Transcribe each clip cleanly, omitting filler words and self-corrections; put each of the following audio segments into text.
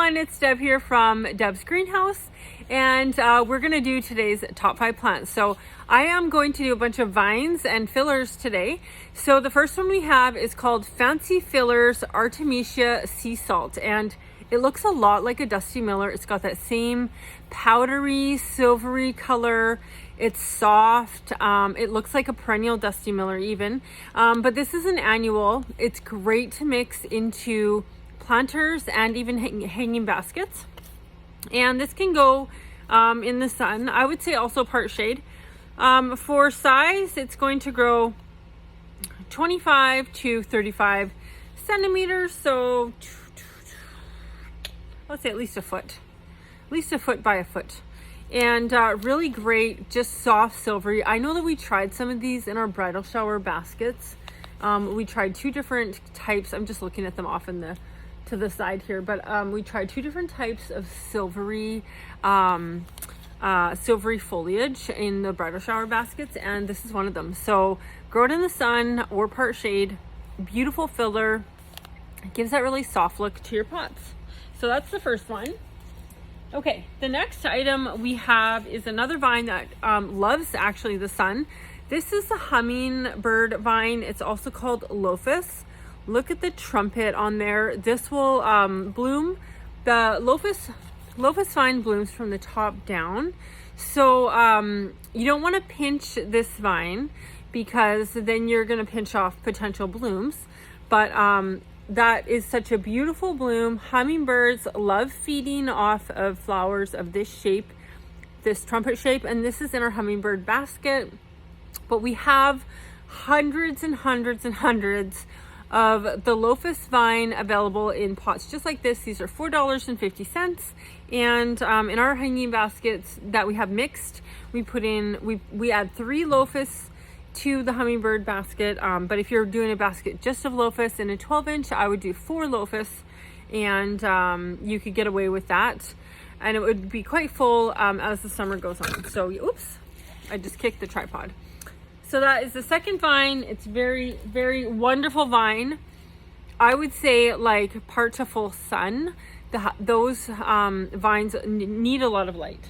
everyone, it's Deb here from Deb's Greenhouse, and we're going to do today's top 5 plants. So I am going to do a bunch of vines and fillers today. So the first one we have is called Fanci Fillers Artemesia Sea Salt, and it looks a lot like a Dusty Miller. It's got that same powdery, silvery color. It's soft. It looks like a perennial Dusty Miller even, but this is an annual. It's great to mix into planters and even hanging baskets, and this can go in the sun. I would say also part shade. For size, it's going to grow 25 to 35 centimeters, so let's say at least a foot by a foot. And really great, just soft silvery. I know that we tried some of these in our bridal shower baskets. We tried 2 different types. I'm just looking at them off to the side here, but we tried 2 different types of silvery foliage in the bridal shower baskets, and this is one of them. So grow it in the sun or part shade. Beautiful filler. It gives that really soft look to your pots. So that's the first one. Okay, the next item we have is another vine that loves actually the sun. This is a hummingbird vine. It's also called Lofos. Look at the trumpet on there. This will bloom. The Lofos vine blooms from the top down. So you don't want to pinch this vine because then you're going to pinch off potential blooms. But that is such a beautiful bloom. Hummingbirds love feeding off of flowers of this shape, this trumpet shape, and this is in our hummingbird basket. But we have hundreds and hundreds and hundreds of the Lofos vine available in pots just like this. These are $4.50, and in our hanging baskets that we have mixed, we put in, we add 3 Lofos to the hummingbird basket, but if you're doing a basket just of Lofos in a 12-inch, I would do 4 Lofos, and you could get away with that, and it would be quite full as the summer goes on. So oops, I just kicked the tripod. So that is the second vine. It's very, very wonderful vine. I would say like part to full sun. Those vines need a lot of light.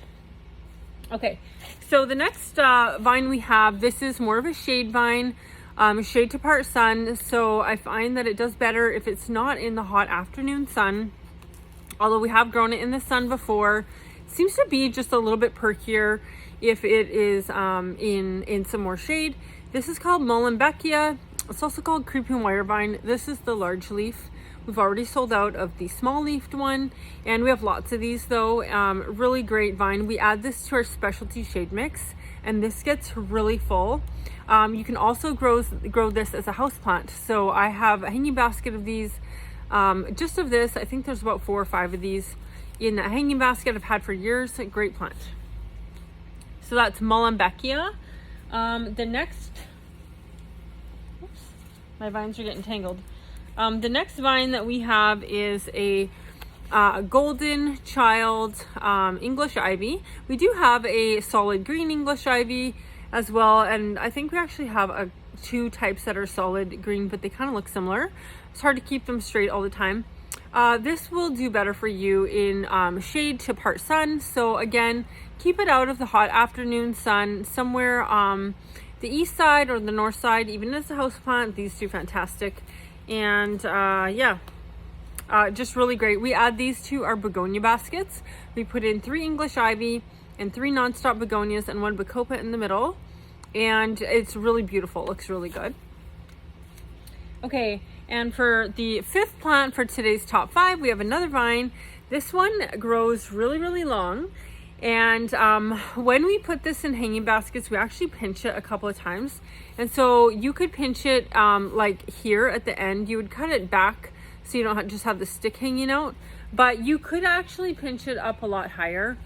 Okay, so the next vine we have, this is more of a shade vine, shade to part sun. So I find that it does better if it's not in the hot afternoon sun. Although we have grown it in the sun before, it seems to be just a little bit perkier if it is in some more shade. This is called Muehlenbeckia. It's also called creeping wire vine. This is the large leaf. We've already sold out of the small leafed one, and we have lots of these though. Really great vine. We add this to our specialty shade mix, and this gets really full. You can also grow this as a house plant. So I have a hanging basket of these, just of this. I think there's about 4 or 5 of these in that hanging basket I've had for years. A great plant. So that's Muehlenbeckia. The next, oops, my vines are getting tangled. The next vine that we have is a golden child English ivy. We do have a solid green English ivy as well, and I think we actually have 2 types that are solid green, but they kind of look similar. It's hard to keep them straight all the time. This will do better for you in shade to part sun. So again, keep it out of the hot afternoon sun, somewhere the east side or the north side. Even as a house plant, these do fantastic. And yeah, just really great. We add these to our begonia baskets. We put in 3 English ivy and 3 nonstop begonias and 1 bacopa in the middle, and it's really beautiful. It looks really good. Okay, and for the 5th plant for today's top 5, we have another vine. This one grows really, really long, and when we put this in hanging baskets, we actually pinch it a couple of times. And so you could pinch it like here at the end. You would cut it back so you don't just have the stick hanging out, but you could actually pinch it up a lot higher,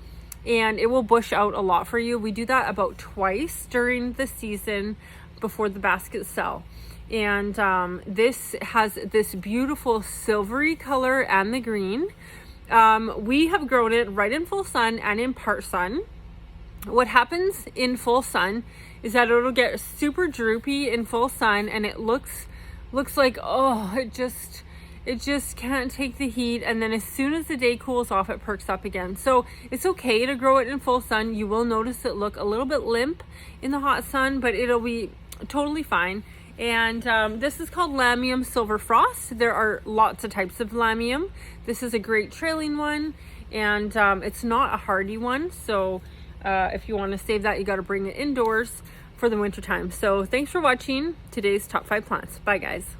and it will bush out a lot for you. We do that about twice during the season before the baskets sell. And this has this beautiful silvery color and the green. We have grown it right in full sun and in part sun. What happens in full sun is that it'll get super droopy in full sun, and it looks like, oh, It just can't take the heat, and then as soon as the day cools off, it perks up again. So it's okay to grow it in full sun. You will notice it look a little bit limp in the hot sun, but it'll be totally fine. And this is called Lamium Silver Frost. There are lots of types of Lamium. This is a great trailing one, and it's not a hardy one. So if you want to save that, you got to bring it indoors for the winter time. So thanks for watching today's top 5 plants. Bye guys.